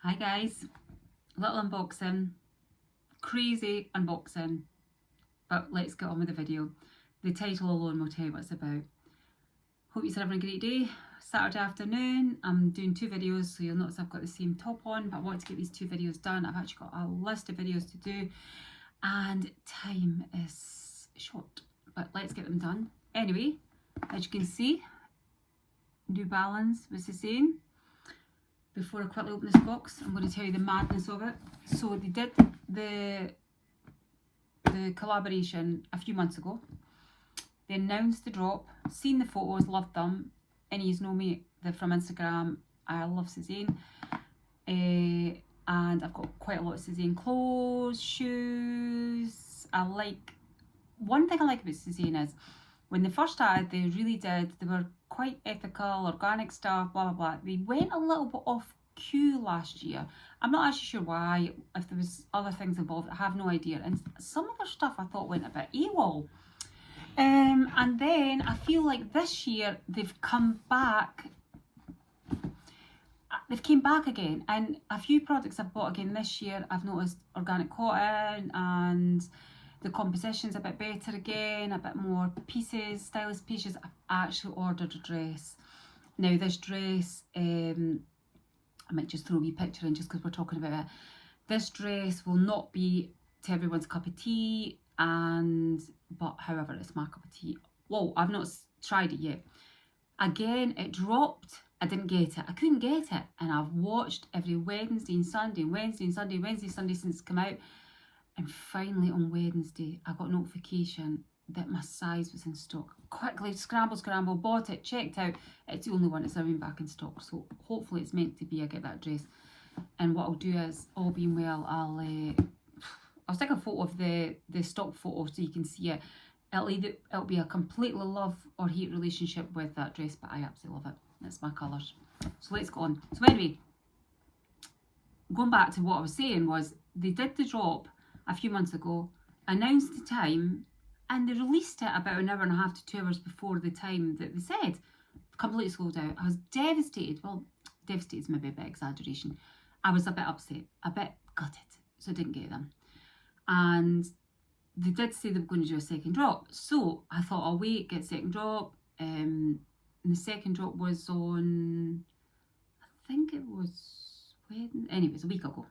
Hi guys, little unboxing, crazy unboxing, but let's get on with the video. The title alone will tell you what it's about. Hope you're having a great day. Saturday afternoon, I'm doing two videos, so you'll notice I've got the same top on, but I want to get these two videos done. I've actually got a list of videos to do and time is short, but let's get them done. Anyway, as you can see, New Balance with Sezane. Before I quickly open this box, I'm going to tell you the madness of it. So they did the collaboration a few months ago. They announced the drop, seen the photos, loved them. Any of you know me from Instagram, I love Sezane. And I've got quite a lot of Sezane clothes, shoes. One thing I like about Sezane is when they first started, they were quite ethical, organic stuff, blah, blah, blah. They went a little bit off cue last year. I'm not actually sure why, if there was other things involved, I have no idea. And some of their stuff I thought went a bit AWOL. And then I feel like this year they've come back. They've came back again, and a few products I've bought again this year, I've noticed organic cotton and the composition's a bit better again, a bit more pieces, stylish pieces. I've actually ordered a dress. Now this dress, I might just throw a wee picture in just because we're talking about it. This dress will not be to everyone's cup of tea, but however, it's my cup of tea. Whoa, I've not tried it yet. Again, it dropped. I didn't get it. I couldn't get it. And I've watched every Wednesday and Sunday since it's come out. And finally on Wednesday, I got notification that my size was in stock. Quickly, scramble, bought it, checked out. It's the only one that's ever been back in stock. So hopefully it's meant to be I get that dress. And what I'll do is, all being well, I'll stick a photo of the stock photo so you can see it. It'll be a completely love or hate relationship with that dress, but I absolutely love it. It's my colours. So let's go on. So anyway, going back to what I was saying was, they did the drop a few months ago, announced the time, and they released it about an hour and a half to 2 hours before the time that they said. Completely sold out. I was devastated. Well, devastated is maybe a bit exaggeration. I was a bit upset, a bit gutted, so I didn't get them. And they did say they were going to do a second drop, so I thought I'll wait, get second drop. And the second drop was on, I think it was when, anyways, a week ago.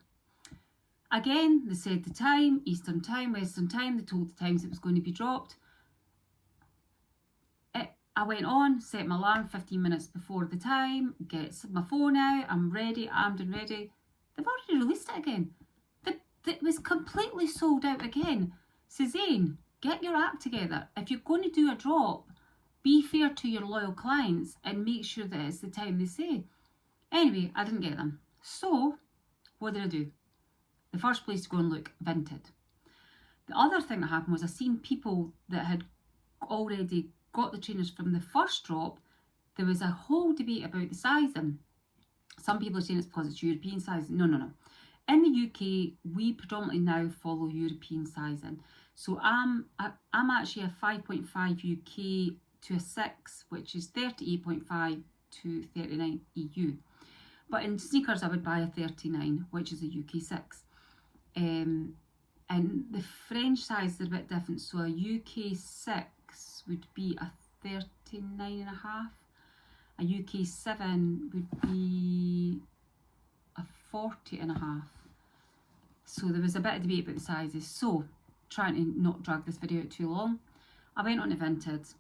Again, they said the time, Eastern time, Western time, they told the times it was going to be dropped. I went on, set my alarm 15 minutes before the time, get my phone out, I'm ready, armed and ready. They've already released it again. It was completely sold out again. Sezane, get your act together. If you're going to do a drop, be fair to your loyal clients and make sure that it's the time they say. Anyway, I didn't get them. So, what did I do? The first place to go and look, Vinted. The other thing that happened was I seen people that had already got the trainers from the first drop. There was a whole debate about the sizing. Some people are saying it's because it's European sizing. No. In the UK, we predominantly now follow European sizing. So I'm actually a 5.5 UK to a 6, which is 38.5 to 39 EU. But in sneakers, I would buy a 39, which is a UK 6. And the French size is a bit different. So a UK 6 would be a 39.5. A UK 7 would be a 40.5. So there was a bit of debate about the sizes. So, trying to not drag this video out too long, I went on to Vinted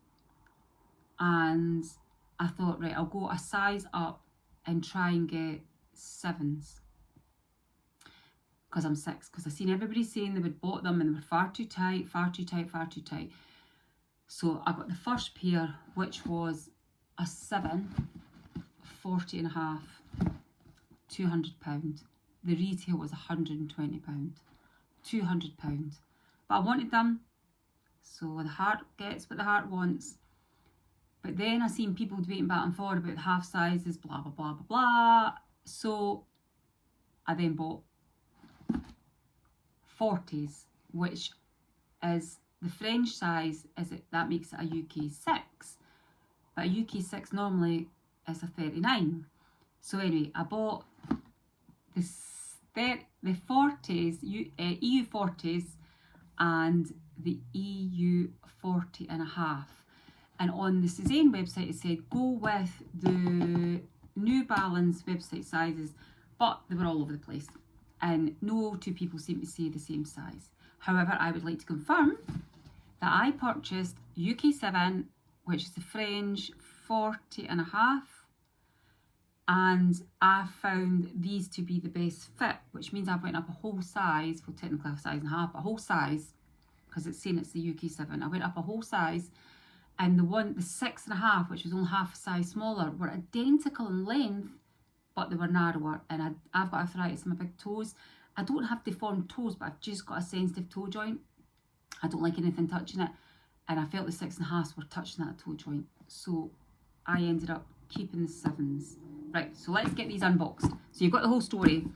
and I thought, right, I'll go a size up and try and get 7s. Because I'm 6. Because I've seen everybody saying they would bought them and they were far too tight. So I got the first pair, which was a 7, 40.5, £200. The retail was £120, £200. But I wanted them, so the heart gets what the heart wants. But then I seen people debating back and forward about the half sizes, blah, blah, blah, blah, blah. So I then bought 40s, which is the French size, that makes it a UK 6. But a UK 6 normally is a 39. So anyway, I bought the 40s, EU 40s and the EU 40 and a half. And on the Sezane website it said go with the New Balance website sizes, but they were all over the place and no two people seem to say the same size. However, I would like to confirm that I purchased UK 7, which is the French 40 and a half, and I found these to be the best fit, which means I've went up a whole size, well technically a size and a half, but a whole size, because it's saying it's the UK 7. I went up a whole size, and the 6 and a half, which was only half a size smaller, were identical in length, but they were narrower, and I've got arthritis in my big toes. I don't have deformed toes, but I've just got a sensitive toe joint. I don't like anything touching it, and I felt the 6 and a halves were touching that toe joint, so I ended up keeping the 7s. Right, so let's get these unboxed. So you've got the whole story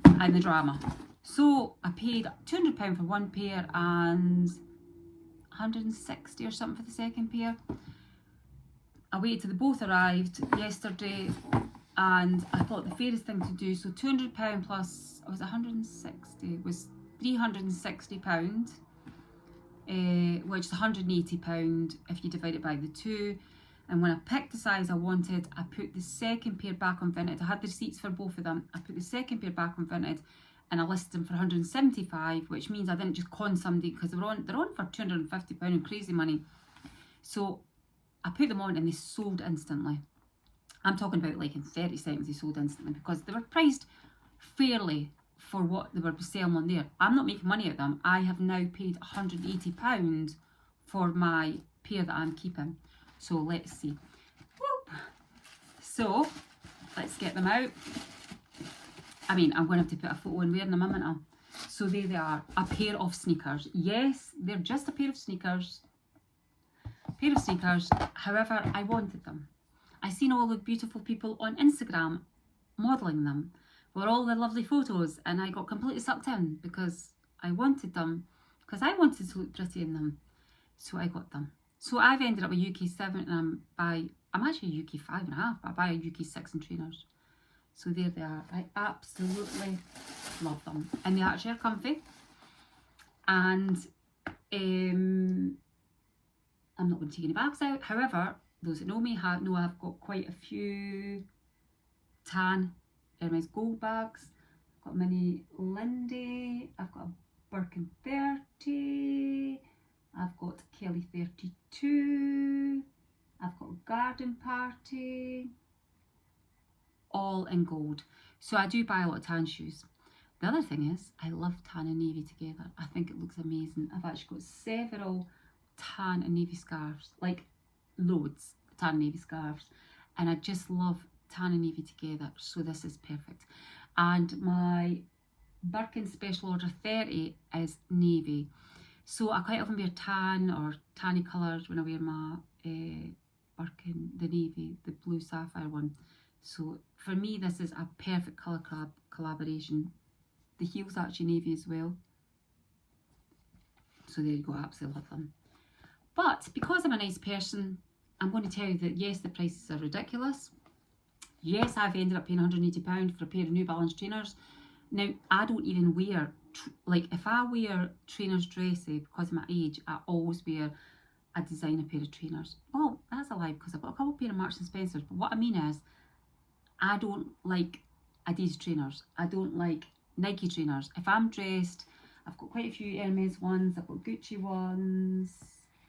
and the drama. So I paid £200 for one pair and 160 or something for the second pair. I waited till they both arrived yesterday, and I thought the fairest thing to do, so £200 plus, was it 160, was £360, which is £180 if you divide it by the two. And when I picked the size I wanted, I put the second pair back on Vinted. I had the receipts for both of them. I put the second pair back on Vinted and I listed them for 175, which means I didn't just con somebody, because they're on for £250 and crazy money. So I put them on and they sold instantly. I'm talking about like in 30 seconds they sold instantly, because they were priced fairly for what they were selling on there. I'm not making money at them. I have now paid £180 for my pair that I'm keeping. So let's see. Whoop. So let's get them out. I mean, I'm going to have to put a photo in wearing them, haven't I? So there they are, a pair of sneakers. Yes, they're just a pair of sneakers. However, I wanted them. I seen all the beautiful people on Instagram modelling them with all the lovely photos, and I got completely sucked in because I wanted them, because I wanted to look pretty in them. So I got them. So I've ended up with UK 7 and I'm actually UK 5 and a half, but I buy a UK 6 in trainers. So there they are. I absolutely love them. And they actually are comfy. And I'm not going to take any bags out. However, those that know me know I've got quite a few tan Hermes gold bags. I've got a mini Lindy. I've got a Birkin 30. I've got Kelly 32, I've got Garden Party, all in gold. So I do buy a lot of tan shoes. The other thing is, I love tan and navy together. I think it looks amazing. I've actually got several tan and navy scarves, like loads of tan and navy scarves. And I just love tan and navy together, so this is perfect. And my Birkin Special Order 30 is navy. So I quite often wear tan or tanny colours when I wear my Birkin, the navy, the blue sapphire one. So for me this is a perfect colour collaboration. The heel's actually navy as well. So there you go, I absolutely love them. But because I'm a nice person, I'm going to tell you that yes, the prices are ridiculous. Yes, I've ended up paying £180 for a pair of New Balance trainers. Now, I don't even wear, like if I wear trainers dressy because of my age, I always wear a designer pair of trainers. Well, that's a lie, because I've got a couple pair of Marks and Spencers, but what I mean is, I don't like Adidas trainers. I don't like Nike trainers. If I'm dressed, I've got quite a few Hermes ones, I've got Gucci ones,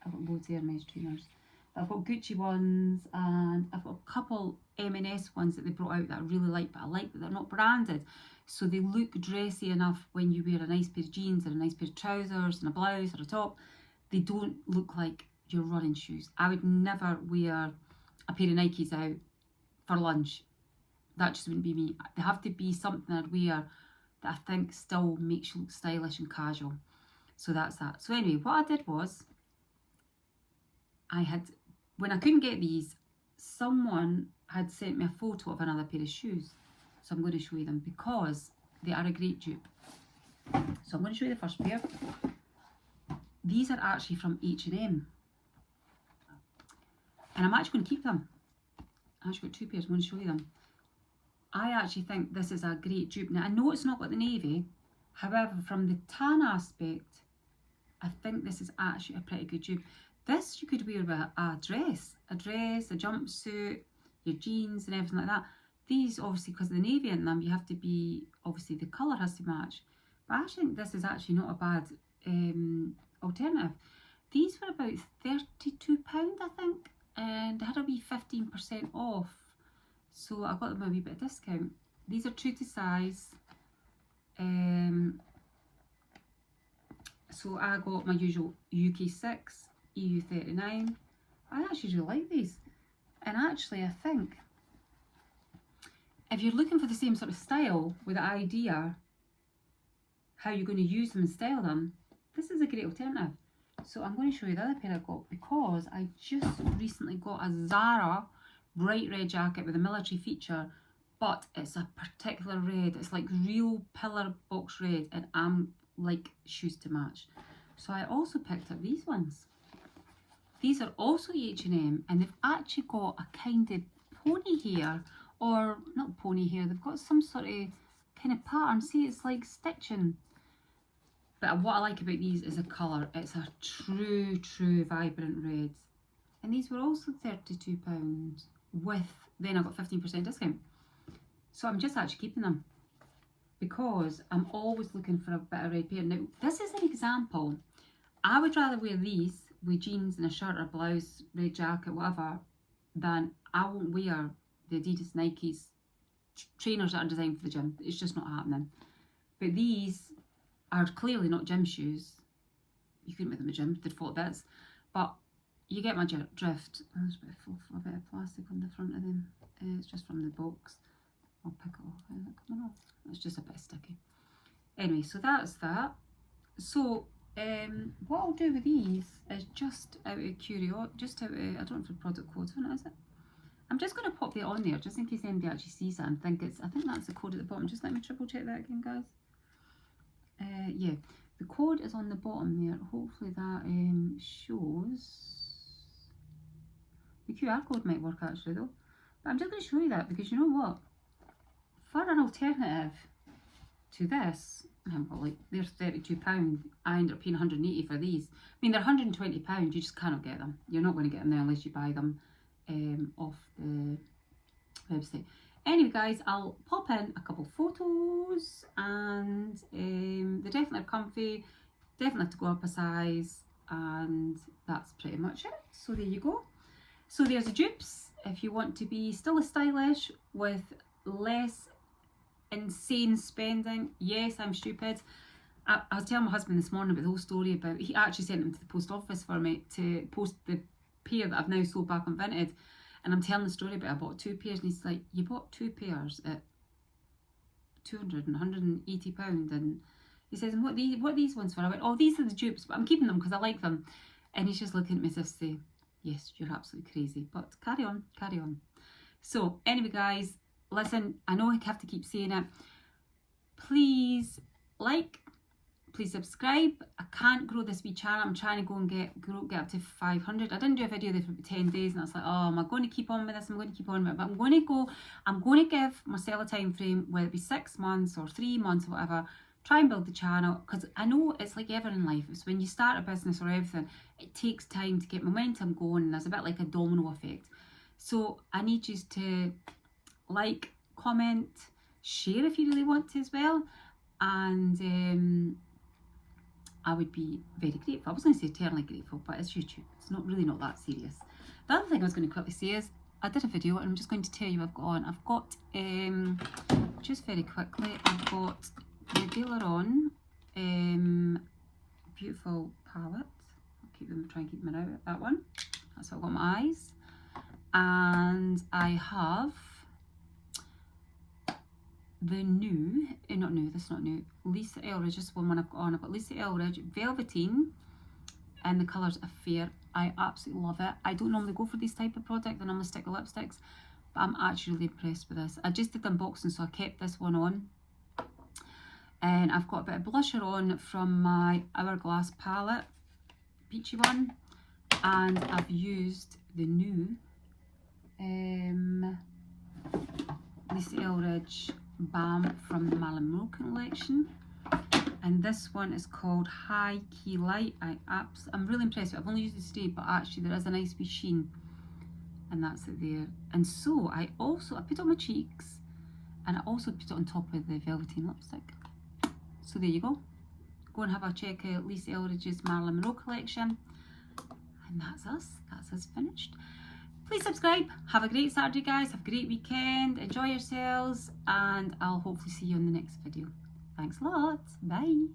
I've got loads of Hermes trainers. I've got Gucci ones, and I've got a couple M&S ones that they brought out that I really like, but I like that they're not branded. So they look dressy enough when you wear a nice pair of jeans and a nice pair of trousers and a blouse or a top. They don't look like your running shoes. I would never wear a pair of Nikes out for lunch. That just wouldn't be me. They have to be something I'd wear that I think still makes you look stylish and casual. So that's that. So anyway, what I did was, when I couldn't get these, someone had sent me a photo of another pair of shoes. So I'm going to show you them because they are a great dupe. So I'm going to show you the first pair. These are actually from H&M. And I'm actually going to keep them. I actually got two pairs, I'm going to show you them. I actually think this is a great dupe. Now, I know it's not got the navy, however, from the tan aspect, I think this is actually a pretty good dupe. This you could wear with a dress, a jumpsuit, your jeans and everything like that. These, obviously, because of the navy in them, you have to be, obviously, the colour has to match. But I think this is actually not a bad alternative. These were about £32, I think, and they had a wee 15% off. So I got them a wee bit of discount. These are true to size. So I got my usual UK 6, EU 39. I actually really like these. And actually I think if you're looking for the same sort of style with the idea how you're going to use them and style them, this is a great alternative. So I'm going to show you the other pair I got, because I just recently got a Zara bright red jacket with a military feature, but it's a particular red. It's like real pillar box red, and I'm like shoes to match. So I also picked up these ones. These are also H&M, and they've actually got a kind of pony hair, or not pony hair, they've got some sort of kind of pattern. See, it's like stitching. But what I like about these is the colour. It's a true vibrant red. And these were also £32 with, then I got 15% discount. So I'm just actually keeping them, because I'm always looking for a bit of red pair. Now, this is an example. I would rather wear these with jeans and a shirt or blouse, red jacket, whatever, than I won't wear the Adidas, Nikes, trainers that are designed for the gym. It's just not happening. But these are clearly not gym shoes. You couldn't wear them in the gym, they'd fall to bits. But you get my drift. Oh, there's a bit of plastic on the front of them. It's just from the box. I'll pick it off. Is it coming off? It's just a bit sticky. Anyway, so that's that. So what I'll do with these is, just out of curiosity, I don't know if the product code's on it, is it? I'm just going to pop that on there, just in case anybody actually sees that and I think that's the code at the bottom. Just let me triple check that again, guys. Yeah, the code is on the bottom there. Hopefully that shows. The QR code might work actually though. But I'm just going to show you that, because you know what? For an alternative to this, like they're £32. I ended up paying £180 for these. I mean, they're £120. You just cannot get them. You're not going to get them there unless you buy them off the website. Anyway, guys, I'll pop in a couple photos, and they definitely are comfy. Definitely have to go up a size, and that's pretty much it. So there you go. So there's the dupes. If you want to be still as stylish with less insane spending. Yes, I'm stupid. I was telling my husband this morning about the whole story about, he actually sent them to the post office for me to post the pair that I've now sold back on Vinted. And I'm telling the story about I bought 2 pairs, and he's like, you bought 2 pairs at £200 and £180, and he says, and what are these ones for? I went, oh, these are the dupes, but I'm keeping them because I like them. And he's just looking at me as if to say, yes, you're absolutely crazy, but carry on. So anyway, guys, listen, I know I have to keep saying it. Please like, please subscribe. I can't grow this wee channel. I'm trying to go and get up to 500. I didn't do a video there for about 10 days, and I was like, oh, am I going to keep on with this? I'm going to keep on with it. But I'm going to give myself a time frame, whether it be 6 months or 3 months or whatever. Try and build the channel, because I know it's like ever in life. It's when you start a business or everything, it takes time to get momentum going, and there's a bit like a domino effect. So I need you to like, comment, share if you really want to as well, and I would be very grateful. I was going to say eternally grateful, but it's YouTube. It's really not that serious. The other thing I was going to quickly say is, I did a video and I'm just going to tell you what I've got on. I've got, just very quickly, I've got the Dealer On beautiful palette. I'll try and keep them out, that one. That's what I've got on my eyes. And I have the new, this is not new, Lisa Eldridge, just one I've got on. I've got Lisa Eldridge Velveteen, and the colours are fair. I absolutely love it. I don't normally go for these type of product, I normally stick with lipsticks, but I'm actually really impressed with this. I just did the unboxing, so I kept this one on. And I've got a bit of blusher on from my Hourglass palette, peachy one, and I've used the new Lisa Eldridge Balm from the Marilyn Monroe collection. And this one is called High Key Light. I'm really impressed with it. I've only used it today, but actually there is a nice wee sheen. And that's it there. And so I put it on my cheeks, and I also put it on top of the Velveteen lipstick. So there you go. Go and have a check out Lisa Eldridge's Marilyn Monroe collection. And that's us finished. Please subscribe. Have a great Saturday, guys. Have a great weekend. Enjoy yourselves, and I'll hopefully see you in the next video. Thanks a lot. Bye.